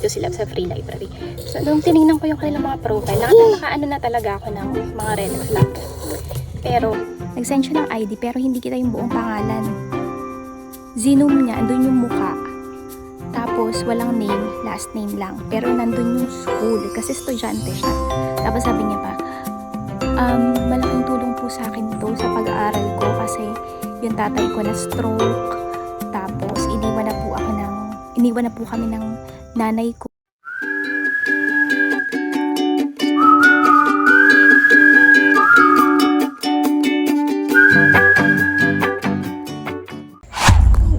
nandito sila sa free library. So, nung tinignan ko yung kanilang mga profile, nakaano na talaga ako ng mga red flag. Pero, nag-send siya ng ID, pero hindi kita yung buong pangalan. Zoom niya, andun yung mukha. Tapos, walang name, last name lang. Pero, nandun yung school, kasi estudyante siya. Tapos, sabi niya pa, malaking tulong po sa akin to sa pag-aaral ko kasi yung tatay ko na stroke. Tapos, iniwan na po kami ng nanay ko.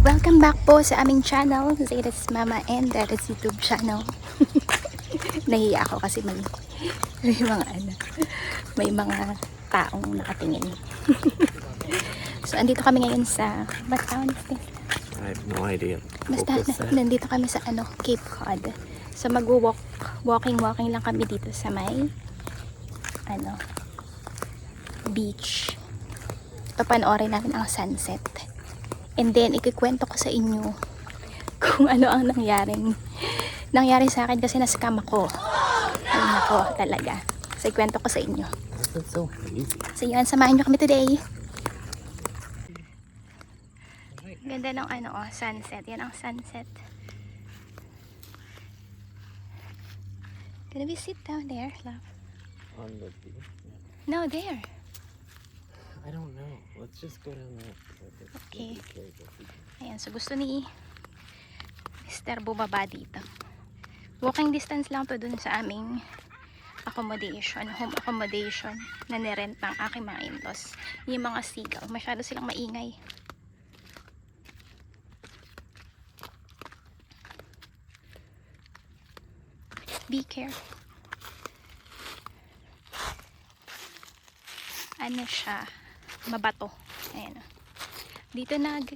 Welcome back po sa aming channel, Zayda's Mama and Dad's YouTube channel. Nahiya ako kasi may mga taong nakatingin. So, andito kami ngayon sa, what town is this? I have no idea. Basta, nandito kami sa Cape Cod. So, walking lang kami dito sa may, beach. Papanoorin natin ang sunset. And then, ikikwento ko sa inyo kung ano ang nangyari sa akin kasi na-scam ako. Ay, nako, talaga. So, ikwento ko sa inyo. That's so easy. So, yun, samahan nyo kami today. Ganda ng sunset. Yan ang sunset. Gonna we sit down there, love? On the beach? No, there. I don't know. Let's just go down there. Okay. Ayan, so gusto ni Mr. bumaba dito. Walking distance lang to dun sa aming home accommodation na nirent ng aking mga in-laws. Yung mga seagull, masyado silang maingay. Be careful. Ano siya? Mabato. Ayan. Dito nang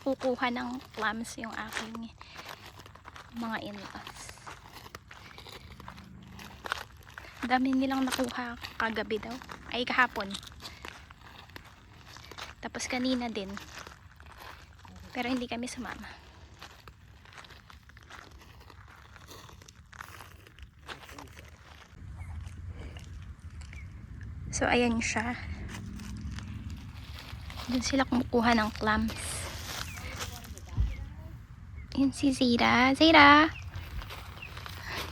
kukuha ng clams yung aking mga in-laws. Dami nilang nakuha kagabi daw. Ay, kahapon. Tapos kanina din. Pero hindi kami sumama. So, ayan siya. Doon sila kumukuha ng clams. Ayan si Zayda. Zayda!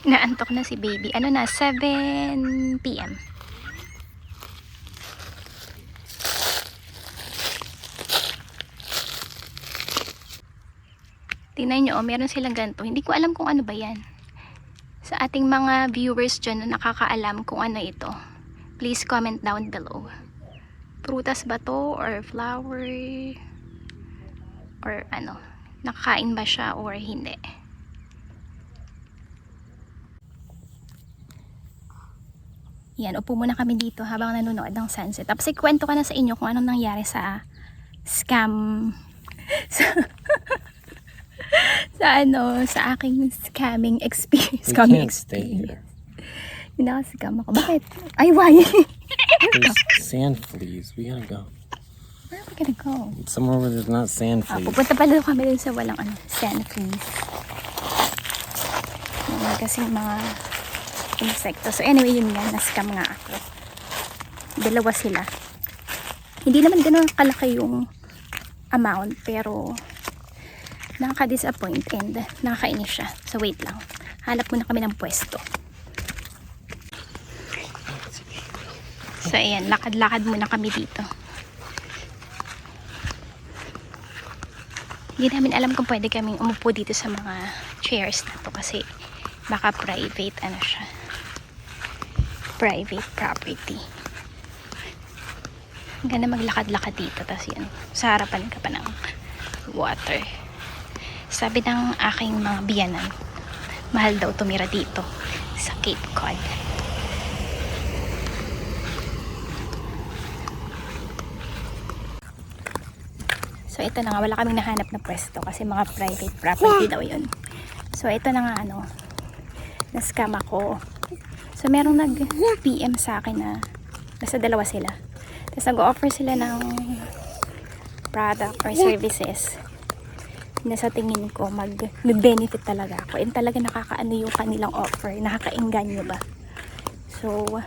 Inaantok na si baby. 7 PM. Tingnan nyo, meron silang ganito. Hindi ko alam kung ano ba yan. Sa ating mga viewers dyan na nakakaalam kung ano ito, please comment down below. Prutas ba to or flower or nakakain ba siya or hindi? Yan, upo muna kami dito habang nanonood ng sunset. Tapos ikwento ka na sa inyo kung anong nangyari sa scam sa aking scamming experience. Stay here. Scam ako. Bakit? Ay, why? There's sand fleas. We gotta go. Where are we gonna go? Somewhere where there's not sand fleas. Pupunta pala kami dun sa walang sand fleas. Kasi mga insekto. So anyway, yun nga. Na-scam nga ako. Dalawa sila. Hindi naman gano'n kalaki yung amount. Pero nakaka-disappoint and nakakainis siya. So wait lang. Hanap muna kami ng pwesto. So ayan, lakad-lakad muna kami dito. Hindi namin alam kung pwede kaming umupo dito sa mga chairs na to kasi baka private siya. Private property. Ang ganda maglakad-lakad dito. Tapos yan, sa harapan ka pa ng water. Sabi ng aking mga biyanan, mahal daw tumira dito sa Cape Cod. So ito na nga, wala kaming nahanap na pwesto kasi mga private property daw yun. So ito na nga na-scam ako. So merong nag-PM sa akin na basta dalawa sila. Tapos nag-offer sila ng product or services. na sa tingin ko mag-benefit talaga ako. And talaga nakakaano yung kanilang offer. Nakakaengganyo ba? So,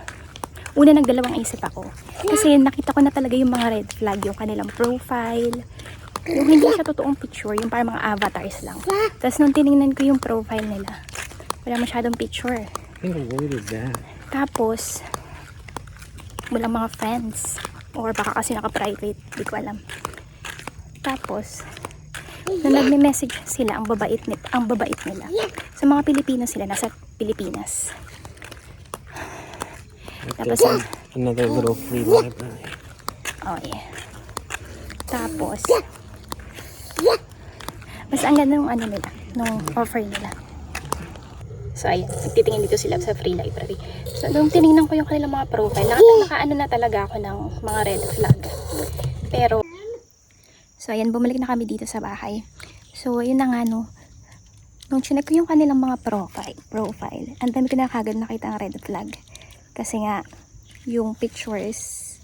una nagdalawang isip ako. Kasi nakita ko na talaga yung mga red flag, yung kanilang profile. Yung hindi siya totoong picture, yung parang mga avatars lang. Tapos nung tinignan ko yung profile nila, wala masyadong picture. I think what is that? Tapos, walang mga friends. Or baka kasi naka-private, di ko alam. Tapos, nung nagme-message sila, ang babait nila. Sa mga Pilipino sila, nasa Pilipinas. Tapos, Another little free library. oh yeah. Tapos, mas ang ganda nung ano nila, nung offer nila. So, ayun, nagtitingin dito sila sa free library. So, nung tinignan ko yung kanilang mga profile, nakaano na talaga ako ng mga red flag. Pero, so, ayan, bumalik na kami dito sa bahay. So, yun na nga, no. Nung chinek ko yung kanilang mga profile, ang dami ko na kagad nakita ang red flag. Kasi nga, yung pictures,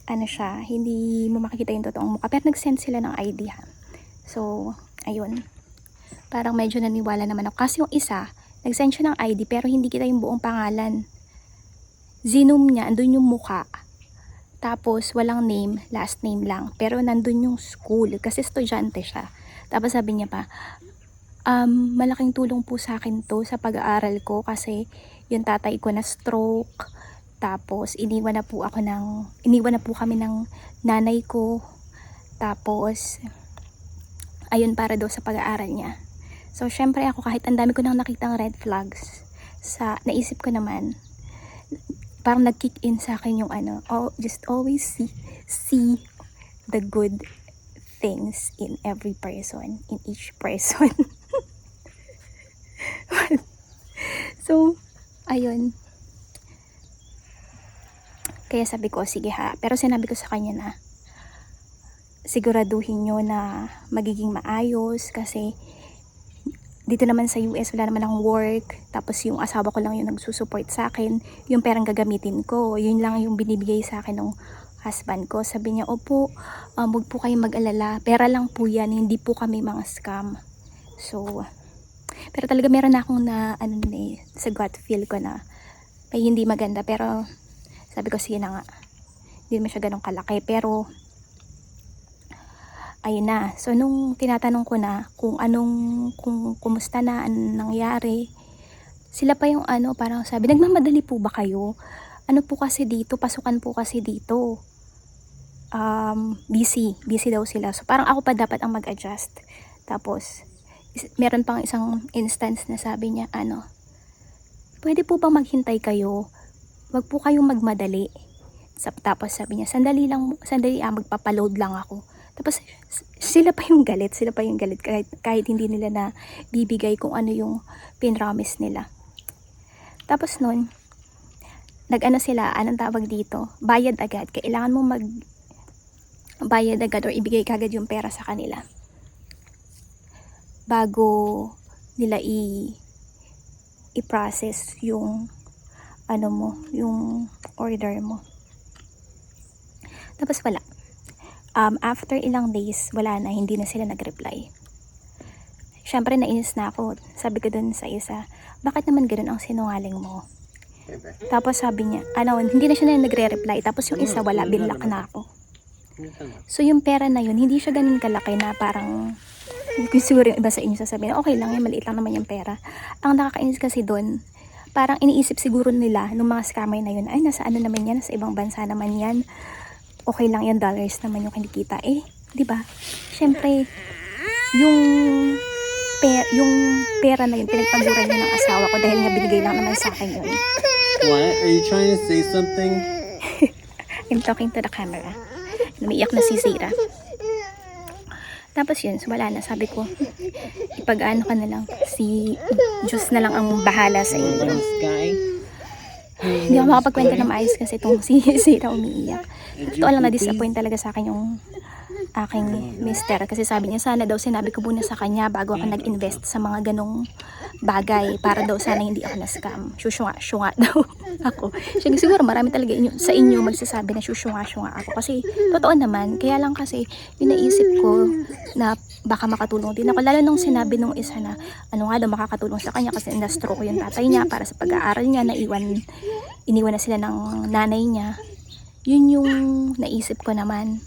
ano siya, hindi mo makikita yung totoong mukha. Pero nag-send sila ng ID, ha. So, ayun. Parang medyo naniwala naman ako. Kasi yung isa, nag-send siya ng ID pero hindi kita yung buong pangalan. Zoom niya, andun yung mukha. Tapos walang name, last name lang. Pero nandun yung school kasi estudyante siya. Tapos sabi niya pa, malaking tulong po sa akin to sa pag-aaral ko kasi yung tatay ko na stroke. Tapos iniwan na po kami ng nanay ko. Tapos ayun, para daw sa pag-aaral niya. So, syempre ako, kahit ang dami ko nang nakitang red flags, naisip ko naman, parang nag-kick in sa akin yung just always see the good things in every person, in each person. So, ayun. Kaya sabi ko, sige ha. Pero sinabi ko sa kanya na, siguraduhin nyo na magiging maayos kasi dito naman sa US wala naman akong work, tapos yung asawa ko lang yung nagsusupport sa akin, yung perang gagamitin ko, yun lang yung binibigay sa akin ng husband ko. Sabi niya, opo, huwag po kayong mag-alala, pera lang po yan, hindi po kami mga scam. So, pero talaga meron na akong sa gut feel ko na may hindi maganda, pero sabi ko sige na nga, hindi naman siya ganun kalaki, pero ayun na. So, nung tinatanong ko na kung kumusta na, anong nangyari, sila pa yung parang sabi, nagmamadali po ba kayo? Ano po kasi dito, pasukan po kasi dito. Busy daw sila. So, parang ako pa dapat ang mag-adjust. Tapos, meron pang isang instance na sabi niya, pwede po bang maghintay kayo? Wag po kayong magmadali. Tapos sabi niya, sandali, magpapaload lang ako. Tapos sila pa yung galit kahit hindi nila na bibigay kung ano yung pinromise nila. Tapos nun, sila, anong tawag dito? Bayad agad. Kailangan mo bayad agad or ibigay kagad yung pera sa kanila bago nila i-process yung yung order mo. Tapos wala. After ilang days, wala na, hindi na sila nag-reply. Syempre nainis na ako. Sabi ko dun sa isa, bakit naman ganun ang sinungaling mo? Tapos sabi niya, hindi na siya nagre-reply. Tapos yung isa, wala, binlock na ako. So yung pera na yun, hindi siya ganun kalaki na parang, siguro yung iba sa inyo sasabihin, okay lang yan, maliit lang naman yung pera. Ang nakakainis kasi dun, parang iniisip siguro nila, nung mga scammer na yun, ay nasa naman yan, nasa ibang bansa naman yan. Okay lang yan, dollars naman yung kinikita. Di ba? Syempre, yung pera na yun, pinagpaguran niya ng asawa ko dahil nga binigay lang naman sa akin yun. What? Are you trying to say something? I'm talking to the camera. Lumiyak na si Zira. Tapos yun, wala na. Sabi ko, ipag-ano ka na lang. Si Diyos na lang ang bahala sa inyo. Hindi ako makapagkwento na maayos kasi itong si Zira umiiyak. Totoo lang, na-disappoint talaga sa akin yung aking mister. Kasi sabi niya, sana daw sinabi ko muna sa kanya bago ako nag-invest sa mga ganong bagay. Para daw sana hindi ako na-scam. Syunga daw ako. Siguro marami talaga sa inyo magsasabi na syunga ako. Kasi totoo naman. Kaya lang kasi yung naisip ko na baka makatulong din ako. Lalo nung sinabi nung isa na ano nga daw makakatulong sa kanya kasi na-stroke yung tatay niya para sa pag-aaral niya. Iniwan na sila ng nanay niya. Yun yung naisip ko naman.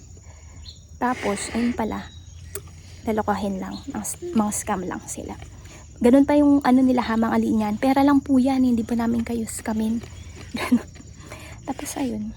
Tapos, ayun pala, lalokohin lang, mga scam lang sila. Ganun pa yung ano nila hamang alinyan. Pera lang po yan, hindi po namin kayo scamin. Ganun. Tapos ayun.